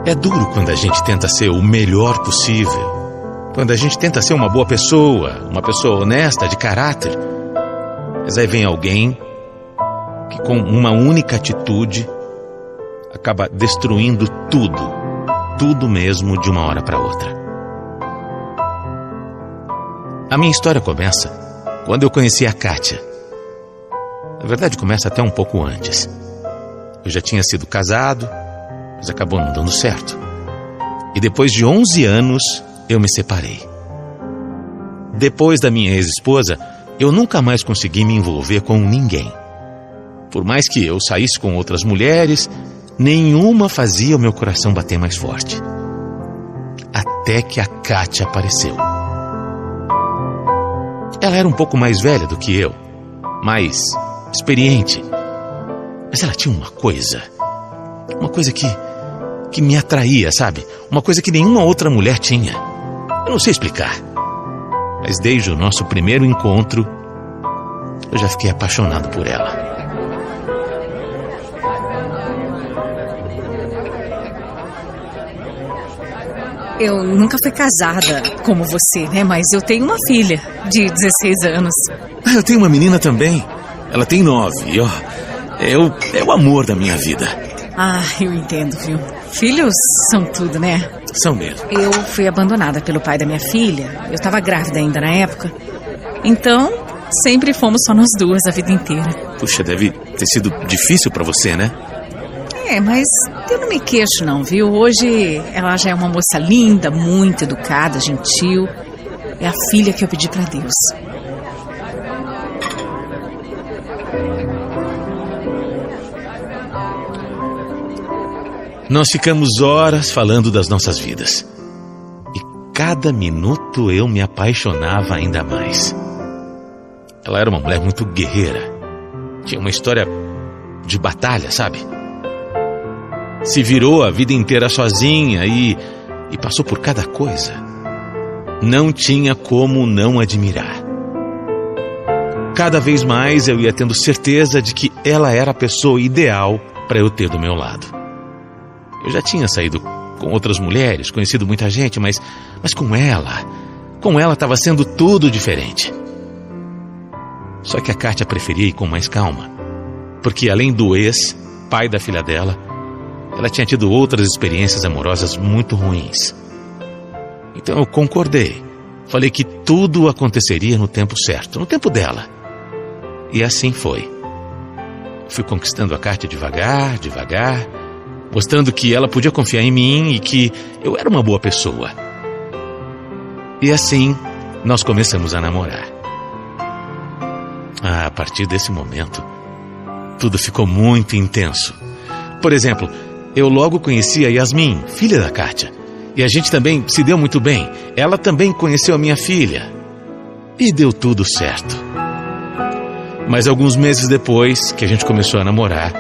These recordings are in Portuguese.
É duro quando a gente tenta ser o melhor possível, quando a gente tenta ser uma boa pessoa, uma pessoa honesta, de caráter. Mas aí vem alguém que com uma única atitude acaba destruindo tudo mesmo de uma hora para outra. A minha história começa quando eu conheci a Kátia. Na verdade, começa até um pouco antes. Eu já tinha sido casado, mas acabou não dando certo. E depois de 11 anos, eu me separei. Depois da minha ex-esposa, eu nunca mais consegui me envolver com ninguém. Por mais que eu saísse com outras mulheres, nenhuma fazia o meu coração bater mais forte. Até que a Kátia apareceu. Ela era um pouco mais velha do que eu, mais experiente. Mas ela tinha uma coisa que me atraía, sabe? Uma coisa que nenhuma outra mulher tinha. Eu não sei explicar. Mas desde o nosso primeiro encontro, eu já fiquei apaixonado por ela. Eu nunca fui casada como você, né? Mas eu tenho uma filha de 16 anos. Eu tenho uma menina também. Ela tem 9 e, ó, é o amor da minha vida. Ah, eu entendo, viu? Filhos são tudo, né? São mesmo. Eu fui abandonada pelo pai da minha filha. Eu estava grávida ainda na época. Então, sempre fomos só nós duas a vida inteira. Puxa, deve ter sido difícil pra você, né? Mas eu não me queixo não, viu? Hoje ela já é uma moça linda, muito educada, gentil. É a filha que eu pedi pra Deus. Nós ficamos horas falando das nossas vidas. E cada minuto eu me apaixonava ainda mais. Ela era uma mulher muito guerreira. Tinha uma história de batalha, sabe? Se virou a vida inteira sozinha e passou por cada coisa. Não tinha como não admirar. Cada vez mais eu ia tendo certeza de que ela era a pessoa ideal para eu ter do meu lado. Eu já tinha saído com outras mulheres, conhecido muita gente, mas com ela estava sendo tudo diferente. Só que a Kátia preferia ir com mais calma, porque além do ex, pai da filha dela, ela tinha tido outras experiências amorosas muito ruins. Então eu concordei. Falei que tudo aconteceria no tempo certo, no tempo dela. E assim foi. Fui conquistando a Kátia devagar, mostrando que ela podia confiar em mim e que eu era uma boa pessoa. E assim, nós começamos a namorar. A partir desse momento, tudo ficou muito intenso. Por exemplo, eu logo conheci a Yasmin, filha da Kátia. E a gente também se deu muito bem. Ela também conheceu a minha filha. E deu tudo certo. Mas alguns meses depois que a gente começou a namorar,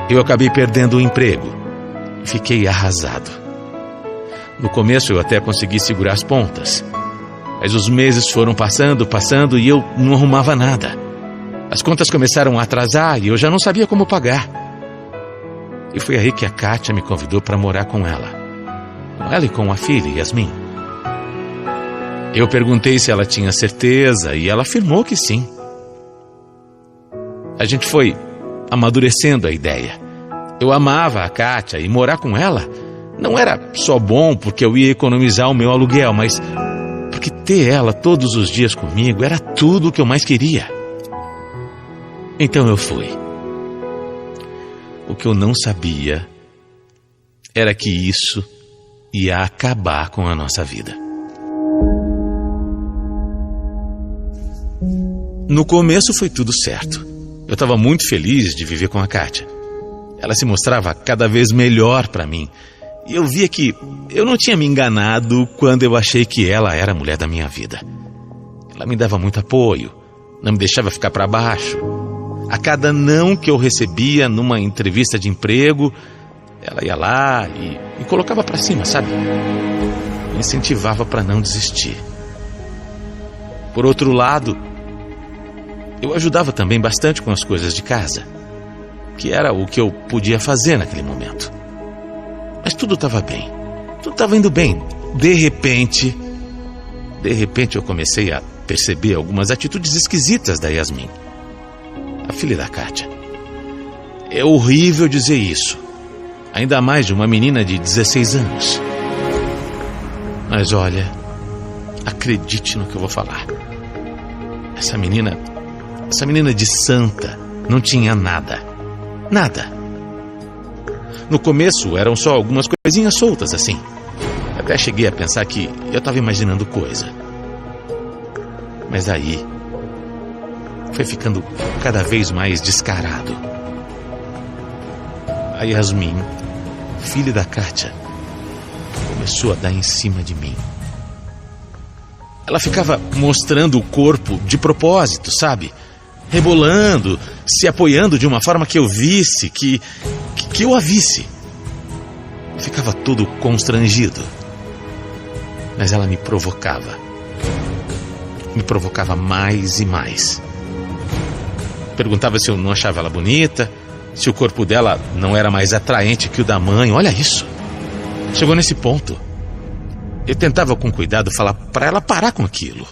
eu acabei perdendo o emprego. Fiquei arrasado. No começo eu até consegui segurar as pontas. Mas os meses foram passando e eu não arrumava nada. As contas começaram a atrasar e eu já não sabia como pagar. E foi aí que a Kátia me convidou para morar com ela. Com ela e com a filha, Yasmin. Eu perguntei se ela tinha certeza e ela afirmou que sim. A gente foi amadurecendo a ideia. Eu amava a Kátia e morar com ela não era só bom porque eu ia economizar o meu aluguel, mas porque ter ela todos os dias comigo era tudo o que eu mais queria. Então eu fui. O que eu não sabia era que isso ia acabar com a nossa vida. No começo foi tudo certo. Eu estava muito feliz de viver com a Kátia. Ela se mostrava cada vez melhor para mim. E eu via que eu não tinha me enganado quando eu achei que ela era a mulher da minha vida. Ela me dava muito apoio, não me deixava ficar para baixo. A cada não que eu recebia numa entrevista de emprego, ela ia lá e me colocava para cima, sabe? Me incentivava para não desistir. Por outro lado, Eu ajudava também bastante com as coisas de casa, que era o que eu podia fazer naquele momento. Mas tudo estava bem, tudo estava indo bem. De repente eu comecei a perceber algumas atitudes esquisitas da Yasmin, a filha da Kátia. É horrível dizer isso, ainda mais de uma menina de 16 anos. Mas olha, acredite no que eu vou falar. Essa menina de santa não tinha nada. No começo eram só algumas coisinhas soltas assim. Até cheguei a pensar que eu estava imaginando coisa. Mas aí foi ficando cada vez mais descarado. A Yasmin, filha da Kátia, começou a dar em cima de mim. Ela ficava mostrando o corpo de propósito, sabe? Rebolando, se apoiando de uma forma que eu visse, que eu a visse. Eu ficava todo constrangido. Mas ela me provocava mais e mais. Perguntava se eu não achava ela bonita, se o corpo dela não era mais atraente que o da mãe. Olha isso. Chegou nesse ponto. Eu tentava com cuidado falar para ela parar com aquilo.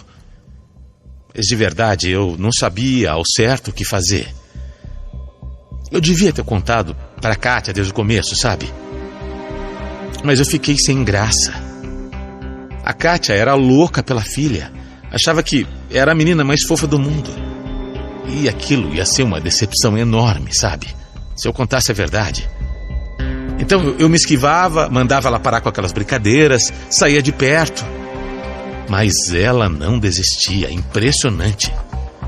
Mas de verdade eu não sabia ao certo o que fazer. Eu devia ter contado para a Kátia desde o começo, sabe? Mas eu fiquei sem graça. A Kátia era louca pela filha. Achava que era a menina mais fofa do mundo. E aquilo ia ser uma decepção enorme, sabe? Se eu contasse a verdade. Então eu me esquivava, mandava ela parar com aquelas brincadeiras, saía de perto. Mas ela não desistia, impressionante.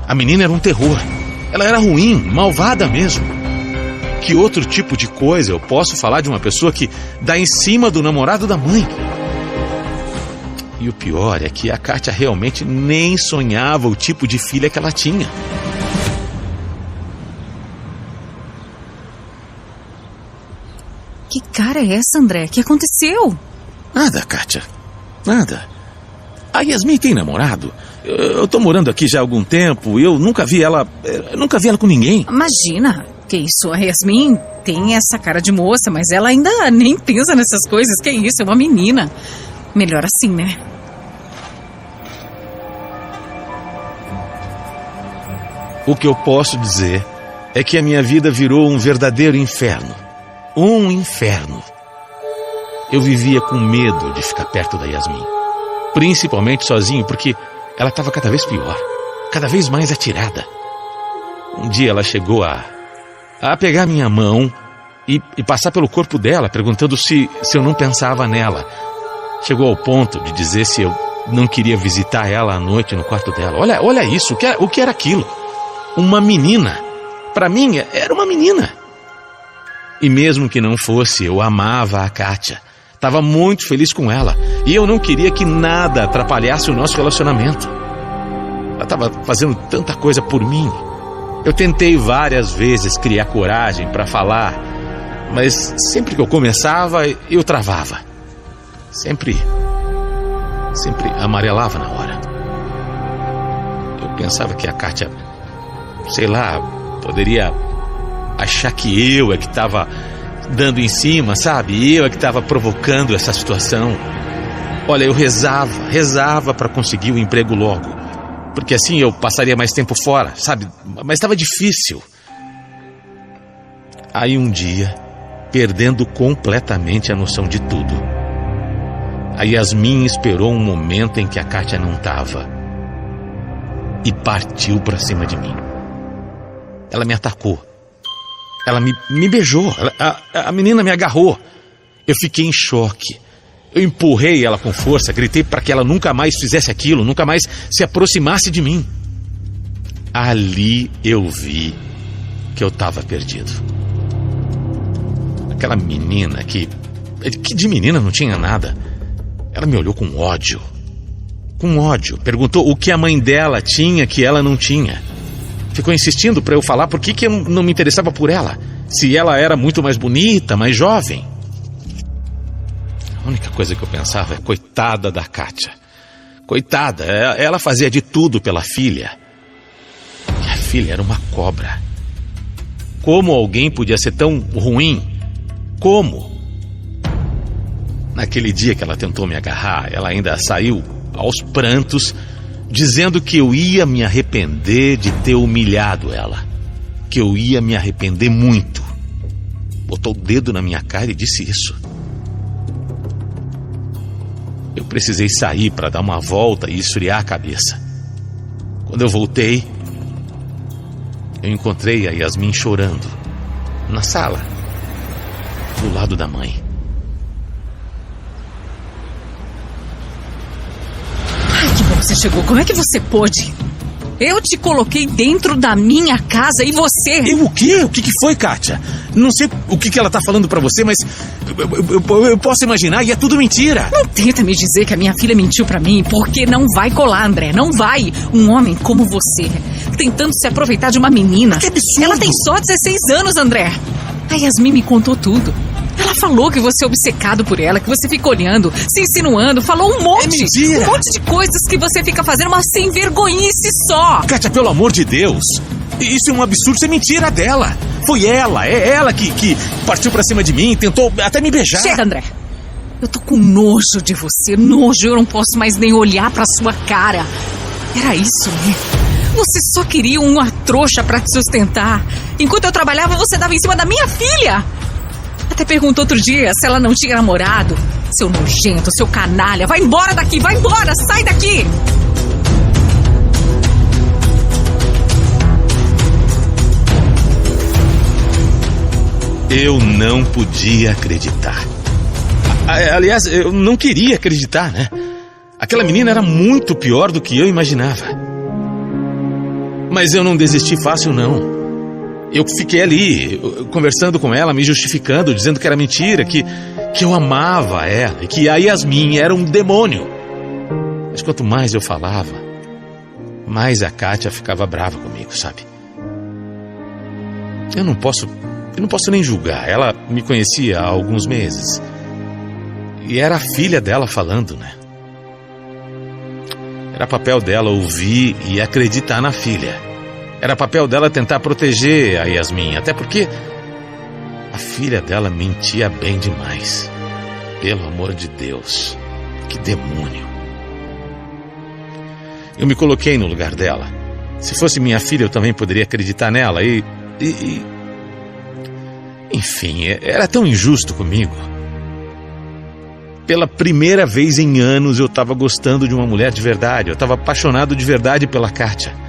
A menina era um terror. Ela era ruim, malvada mesmo. Que outro tipo de coisa eu posso falar de uma pessoa que dá em cima do namorado da mãe? E o pior é que a Kátia realmente nem sonhava o tipo de filha que ela tinha. Que cara é essa, André? O que aconteceu? Nada, Kátia. Nada. A Yasmin tem namorado. Eu tô morando aqui já há algum tempo e eu nunca vi ela com ninguém. Imagina. Que isso, a Yasmin tem essa cara de moça, mas ela ainda nem pensa nessas coisas. Que isso, é uma menina. Melhor assim, né? O que eu posso dizer é que a minha vida virou um verdadeiro inferno. Um inferno. Eu vivia com medo de ficar perto da Yasmin. Principalmente sozinho, porque ela estava cada vez pior. Cada vez mais atirada. Um dia ela chegou a pegar minha mão e passar pelo corpo dela, perguntando se eu não pensava nela. Chegou ao ponto de dizer se eu não queria visitar ela à noite no quarto dela. Olha isso, o que era aquilo? Uma menina. Para mim, era uma menina. E mesmo que não fosse, eu amava a Kátia. Estava muito feliz com ela. E eu não queria que nada atrapalhasse o nosso relacionamento. Ela estava fazendo tanta coisa por mim. Eu tentei várias vezes criar coragem para falar, mas sempre que eu começava, eu travava. Sempre amarelava na hora. Eu pensava que a Kátia, sei lá, poderia achar que eu é que estava dando em cima, sabe? Eu é que estava provocando essa situação. Olha, eu rezava para conseguir o emprego logo, porque assim eu passaria mais tempo fora, sabe? Mas estava difícil. Aí um dia, perdendo completamente a noção de tudo, a Yasmin esperou um momento em que a Kátia não estava e partiu para cima de mim. Ela me atacou. Ela me beijou. A menina me agarrou. Eu fiquei em choque. Eu empurrei ela com força, gritei para que ela nunca mais fizesse aquilo, nunca mais se aproximasse de mim. Ali eu vi que eu estava perdido. Aquela menina que de menina não tinha nada. Ela me olhou com ódio. Com ódio. Perguntou o que a mãe dela tinha que ela não tinha. Ficou insistindo para eu falar por que eu não me interessava por ela. Se ela era muito mais bonita, mais jovem. A única coisa que eu pensava é coitada da Kátia. Coitada, ela fazia de tudo pela filha. E a filha era uma cobra. Como alguém podia ser tão ruim? Como? Naquele dia que ela tentou me agarrar, ela ainda saiu aos prantos, dizendo que eu ia me arrepender de ter humilhado ela. Que eu ia me arrepender muito. Botou o dedo na minha cara e disse isso. Eu precisei sair para dar uma volta e esfriar a cabeça. Quando eu voltei, eu encontrei a Yasmin chorando, na sala, do lado da mãe. Ai, que bom que você chegou. Como é que você pôde? Eu te coloquei dentro da minha casa e você... Eu o quê? O que foi, Kátia? Não sei o que ela tá falando pra você, mas eu posso imaginar e é tudo mentira. Não tenta me dizer que a minha filha mentiu pra mim, porque não vai colar, André, não vai. Um homem como você, tentando se aproveitar de uma menina. Que absurdo! Ela tem só 16 anos, André. A Yasmin me contou tudo. Ela falou que você é obcecado por ela, que você fica olhando, se insinuando, falou um monte. É mentira! Um monte de coisas que você fica fazendo, mas sem vergonhice só. Kátia, pelo amor de Deus! Isso é um absurdo, isso é mentira dela. Foi ela, é ela que partiu pra cima de mim, tentou até me beijar. Chega, André. Eu tô com nojo de você, nojo. Eu não posso mais nem olhar pra sua cara. Era isso, né? Você só queria uma trouxa pra te sustentar. Enquanto eu trabalhava, você dava em cima da minha filha. Até perguntou outro dia se ela não tinha namorado. Seu nojento, seu canalha. Vai embora daqui, vai embora, sai daqui. Eu não podia acreditar. Aliás, eu não queria acreditar, né? Aquela menina era muito pior do que eu imaginava. Mas eu não desisti fácil, não. Eu fiquei ali, conversando com ela, me justificando, dizendo que era mentira, que eu amava ela e que a Yasmin era um demônio. Mas quanto mais eu falava, mais a Kátia ficava brava comigo, sabe? Eu não posso nem julgar. Ela me conhecia há alguns meses. E era a filha dela falando, né? Era papel dela ouvir e acreditar na filha. Era papel dela tentar proteger a Yasmin, até porque a filha dela mentia bem demais. Pelo amor de Deus, que demônio. Eu me coloquei no lugar dela. Se fosse minha filha, eu também poderia acreditar nela Enfim, era tão injusto comigo. Pela primeira vez em anos eu estava gostando de uma mulher de verdade. Eu estava apaixonado de verdade pela Kátia.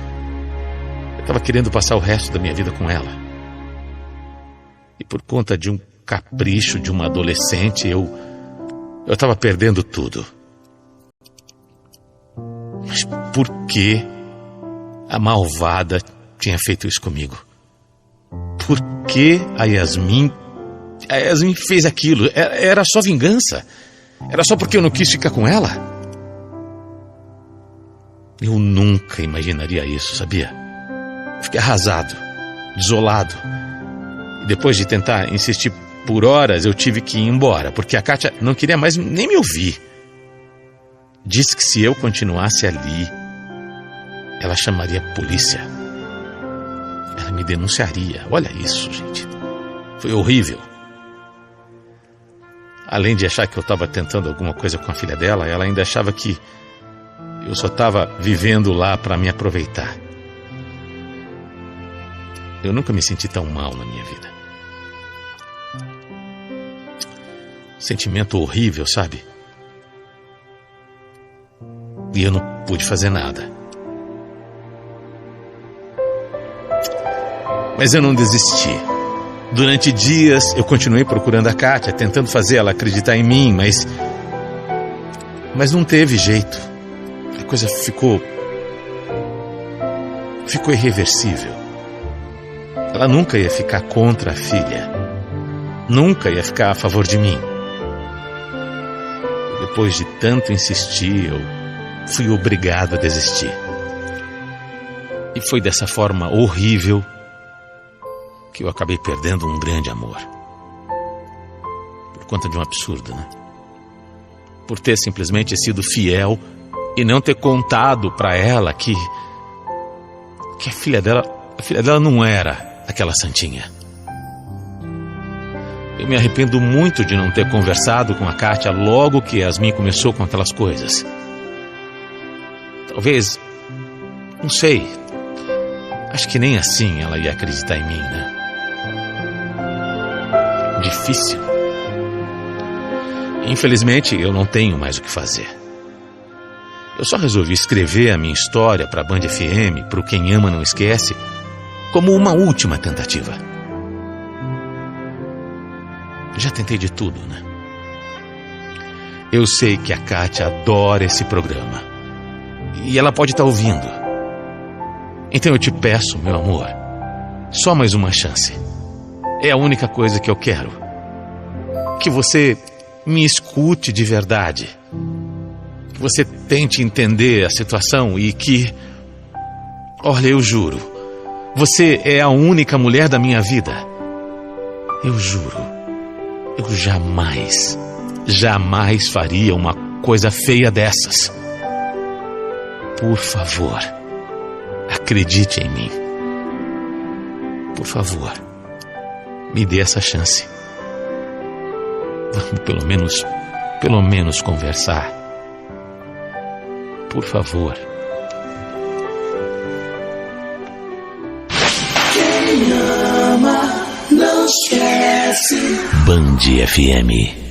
Eu estava querendo passar o resto da minha vida com ela. E por conta de um capricho de uma adolescente, eu estava perdendo tudo. Mas por que a malvada tinha feito isso comigo? Por que a Yasmin fez aquilo? Era só vingança? Era só porque eu não quis ficar com ela? Eu nunca imaginaria isso, sabia? Fiquei arrasado, desolado. E depois de tentar insistir por horas, eu tive que ir embora, porque a Kátia não queria mais nem me ouvir. Disse que se eu continuasse ali, ela chamaria a polícia. Ela me denunciaria. Olha isso, gente. Foi horrível. Além de achar que eu estava tentando alguma coisa com a filha dela, ela ainda achava que eu só estava vivendo lá para me aproveitar. Eu nunca me senti tão mal na minha vida. Sentimento horrível, sabe? E eu não pude fazer nada. Mas eu não desisti. Durante dias eu continuei procurando a Kátia, tentando fazer ela acreditar em mim, mas não teve jeito. A coisa ficou irreversível. Ela nunca ia ficar contra a filha. Nunca ia ficar a favor de mim. Depois de tanto insistir, eu fui obrigado a desistir. E foi dessa forma horrível que eu acabei perdendo um grande amor. Por conta de um absurdo, né? Por ter simplesmente sido fiel e não ter contado pra ela que a filha dela A filha dela não era aquela santinha. Eu me arrependo muito de não ter conversado com a Kátia logo que Yasmin começou com aquelas coisas. Talvez, não sei, acho que nem assim ela ia acreditar em mim, né? Difícil. Infelizmente, eu não tenho mais o que fazer. Eu só resolvi escrever a minha história para a Band FM, para o Quem Ama Não Esquece, como uma última tentativa. Já tentei de tudo, né? Eu sei que a Kátia adora esse programa. E ela pode estar ouvindo. Então eu te peço, meu amor, só mais uma chance. É a única coisa que eu quero. Que você me escute de verdade. Que você tente entender a situação e que... Olha, eu juro, você é a única mulher da minha vida. Eu juro, eu jamais faria uma coisa feia dessas. Por favor, acredite em mim. Por favor, me dê essa chance. Vamos pelo menos conversar. Por favor. Quem ama, não esquece. Band FM.